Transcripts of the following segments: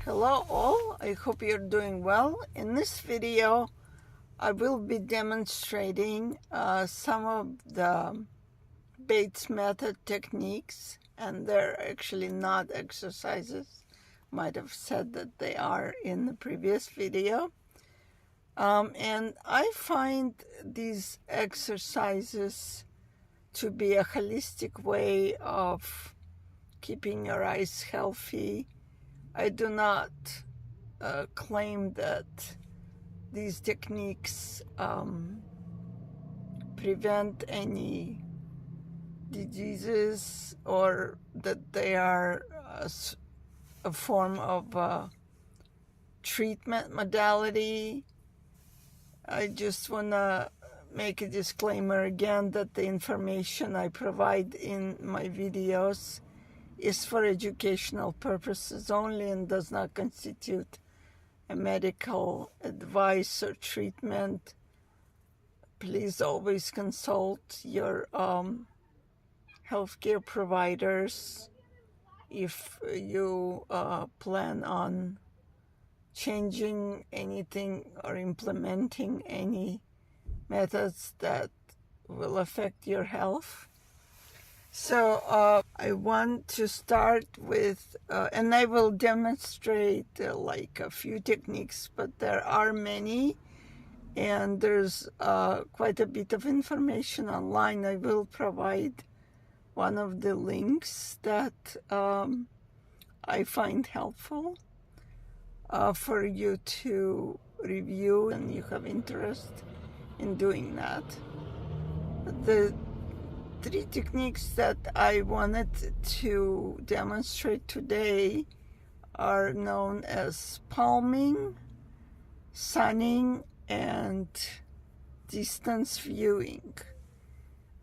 Hello all, I hope you're doing well. In this video, I will be demonstrating some of the Bates method techniques, and they're actually not exercises. Might have said that they are in the previous video. And I find these exercises to be a holistic way of keeping your eyes healthy. I do not claim that these techniques prevent any diseases or that they are a form of treatment modality. I just want to make a disclaimer again that the information I provide in my videos is for educational purposes only and does not constitute a medical advice or treatment. Please always consult your healthcare providers if you plan on changing anything or implementing any methods that will affect your health. So I want to start with, and I will demonstrate like a few techniques, but there are many, and there's quite a bit of information online. I will provide one of the links that I find helpful for you to review, and you have interest in doing that. The three techniques that I wanted to demonstrate today are known as palming, sunning, and distance viewing.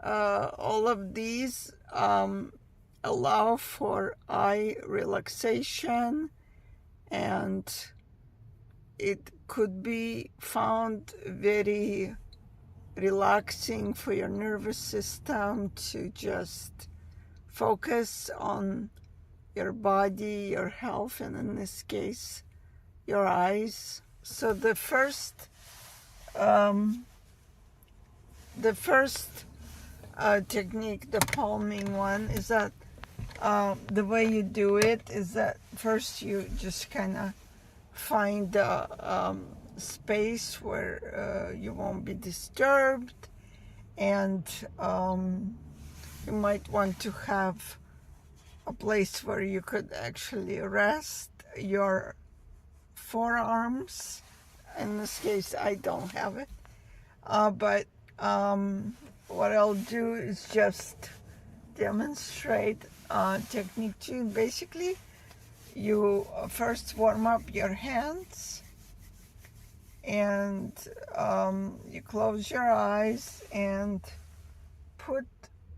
All of these allow for eye relaxation, and it could be found very relaxing for your nervous system to just focus on your body, your health, and in this case, your eyes. So the first technique, the palming one, is that the way you do it is that first you just kind of find a space where you won't be disturbed, and you might want to have a place where you could actually rest your forearms. In this case, I don't have it, but what I'll do is just demonstrate technique 2. Basically, you first warm up your hands, and you close your eyes and put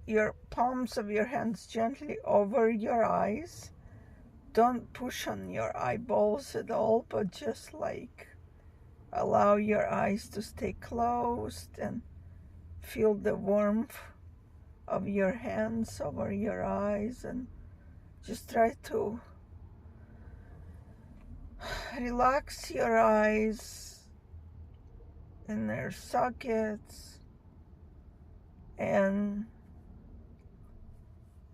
your palms of your hands gently over your eyes. Don't push on your eyeballs at all, but just like allow your eyes to stay closed and feel the warmth of your hands over your eyes, and just try to relax your eyes in their sockets and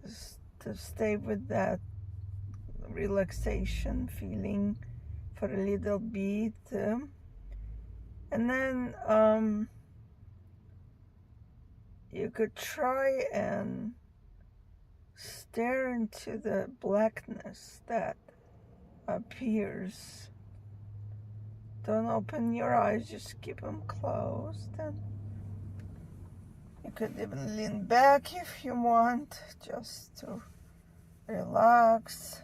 just to stay with that relaxation feeling for a little bit. And then you could try and stare into the blackness that appears. Don't open your eyes, just keep them closed. And you could even lean back if you want, just to relax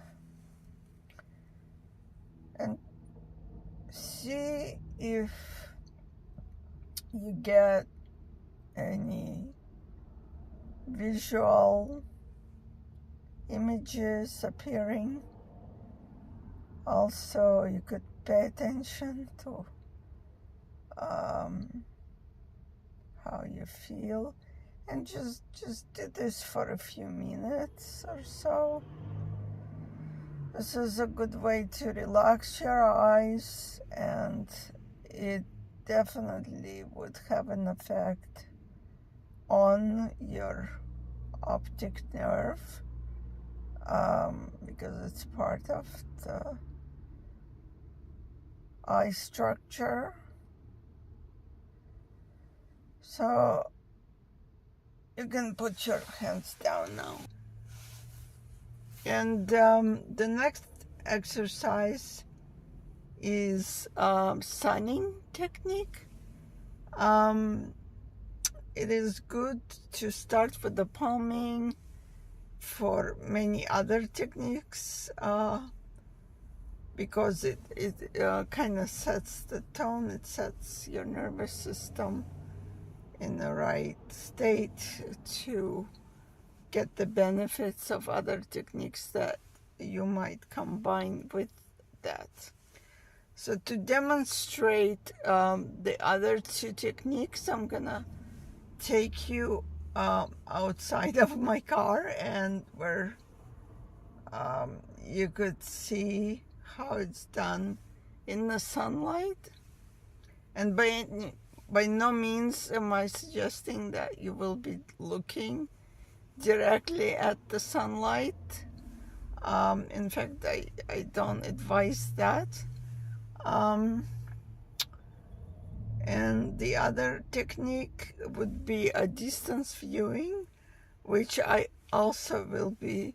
and see if you get any visual images appearing. Also, you could pay attention to how you feel, and just do this for a few minutes or so. This is a good way to relax your eyes, and it definitely would have an effect on your optic nerve, because it's part of the eye structure. So you can put your hands down now. And the next exercise is sunning technique. It is good to start with the palming for many other techniques, because it kind of sets the tone. It sets your nervous system in the right state to get the benefits of other techniques that you might combine with that. So to demonstrate the other two techniques, I'm gonna take you outside of my car, and where you could see how it's done in the sunlight. And by no means am I suggesting that you will be looking directly at the sunlight. In fact, I don't advise that. And the other technique would be a distance viewing, which I also will be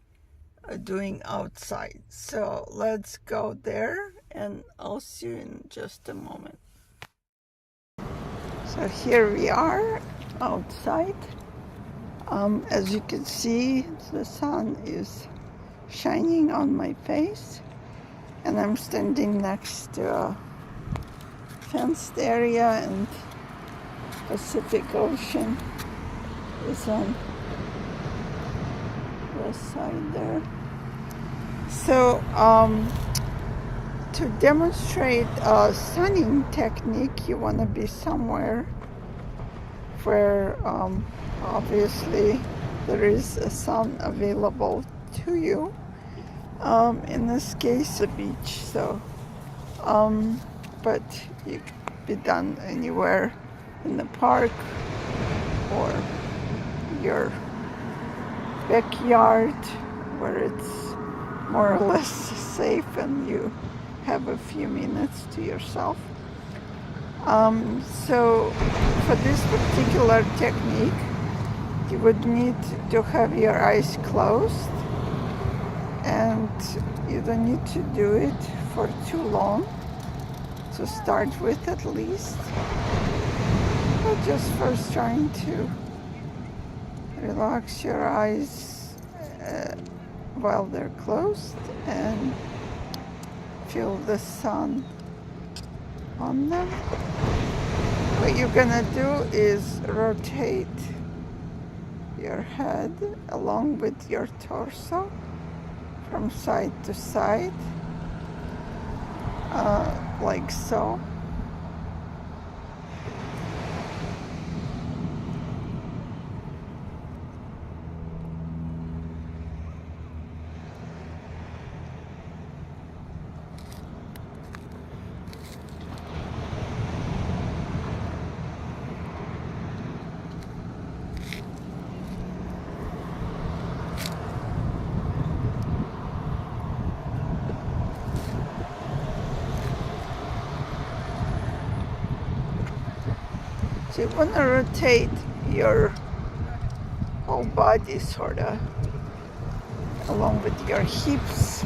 doing outside. So let's go there, and I'll see you in just a moment. So here we are outside. As you can see, the sun is shining on my face, and I'm standing next to a fenced area, and Pacific Ocean is on the side there. So to demonstrate a sunning technique, you want to be somewhere where obviously there is a sun available to you. In this case, a beach. So but it could be done anywhere in the park or your backyard, where it's more or less safe and you have a few minutes to yourself. So for this particular technique, you would need to have your eyes closed, and you don't need to do it for too long, to start with at least. But just first trying to relax your eyes while they're closed and feel the sun on them. What you're gonna do is rotate your head along with your torso from side to side, like so. So you want to rotate your whole body sort of along with your hips,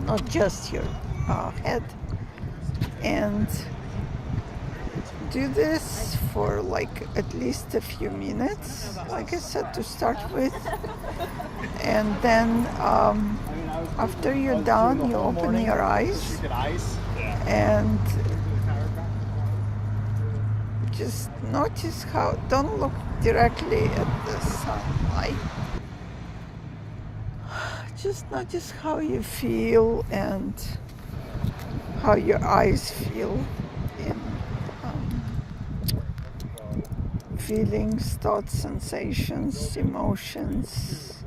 not just your head. And do this for like at least a few minutes, like I said, to start with. And then after you're done, you open your eyes and just notice how, don't look directly at the sunlight. Just notice how you feel and how your eyes feel in feelings, thoughts, sensations, emotions.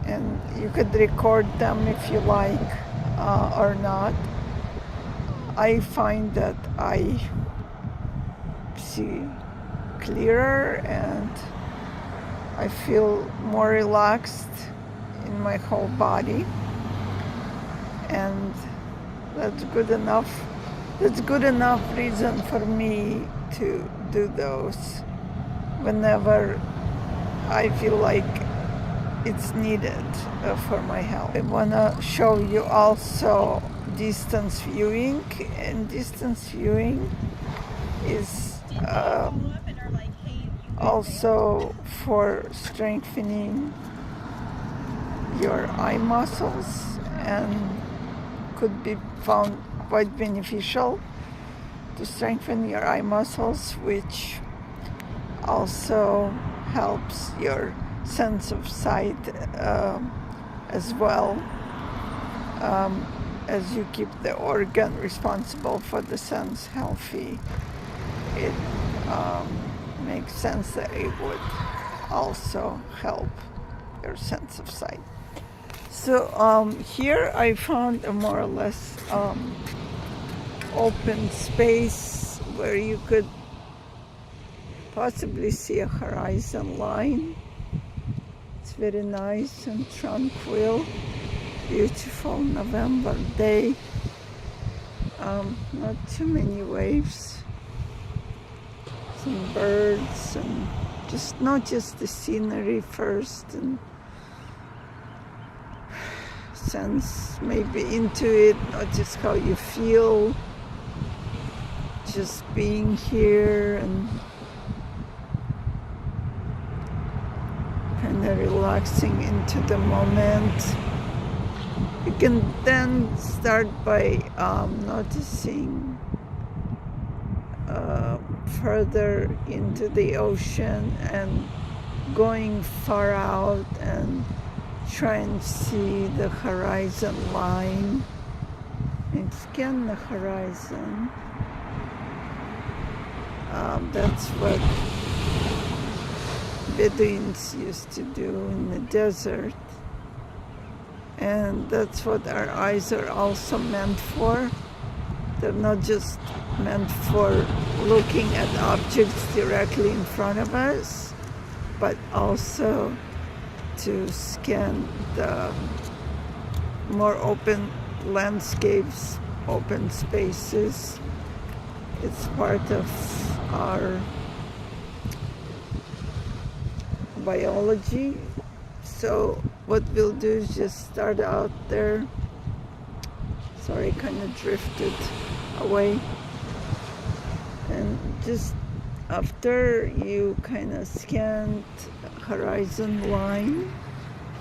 and you could record them if you like or not. I find that I see clearer and I feel more relaxed in my whole body, and that's good enough. That's good enough reason for me to do those whenever I feel like it's needed for my health. I want to show you also distance viewing, and distance viewing is also for strengthening your eye muscles and could be found quite beneficial to strengthen your eye muscles, which also helps your sense of sight as well, as you keep the organ responsible for the sense healthy. It makes sense that it would also help your sense of sight. So here I found a more or less open space where you could possibly see a horizon line. It's very nice and tranquil, beautiful November day. Not too many waves, some birds, and not just the scenery first, and sense maybe into it, not just how you feel, just being here and kind of relaxing into the moment. You can then start by noticing further into the ocean and going far out and try and see the horizon line and scan the horizon. That's what Bedouins used to do in the desert, and that's what our eyes are also meant for. They're not just meant for looking at objects directly in front of us, but also to scan the more open landscapes, open spaces. It's part of our biology. So what we'll do is just start out there. Sorry, kind of drifted away. And just after you kind of scanned horizon line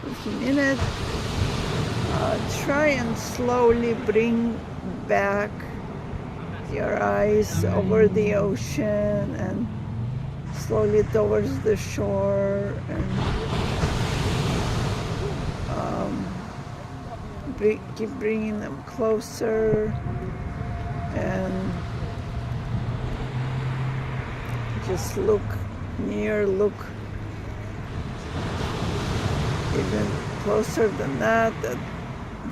for a few minutes, try and slowly bring back your eyes over the ocean and slowly towards the shore, and keep bringing them closer, and just look near, look even closer than that, at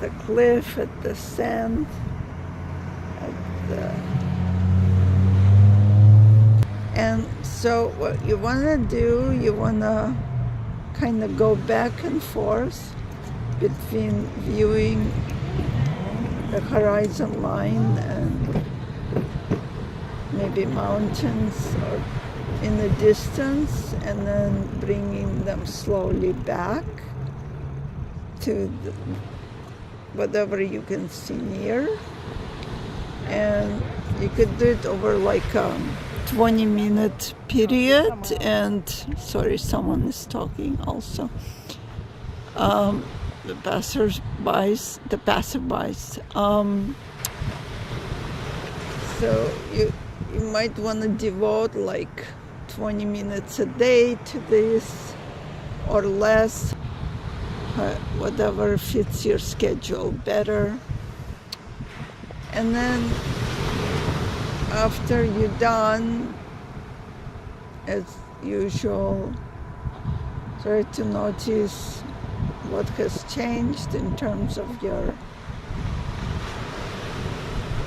the cliff, at the sand, and so what you want to do, you want to kind of go back and forth between viewing the horizon line and maybe mountains or in the distance, and then bringing them slowly back to whatever you can see near. And you could do it over like a 20-minute period. And sorry, someone is talking also. The passerbys. So you might want to devote like 20 minutes a day to this, or less, whatever fits your schedule better. And then after you're done, as usual, try to notice what has changed in terms of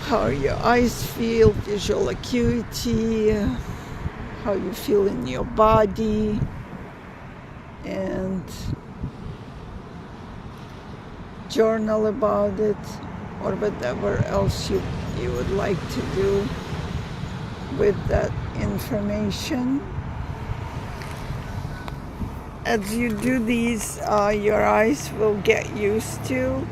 how your eyes feel, visual acuity, how you feel in your body, and journal about it, or whatever else you would like to do with that information. As you do these, your eyes will get used to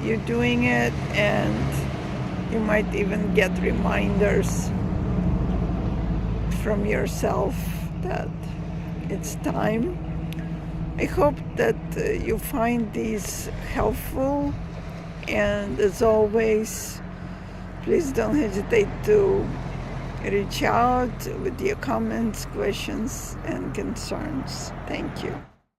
you doing it, and you might even get reminders from yourself that it's time. I hope that you find these helpful, and as always, please don't hesitate to reach out with your comments, questions, and concerns. Thank you.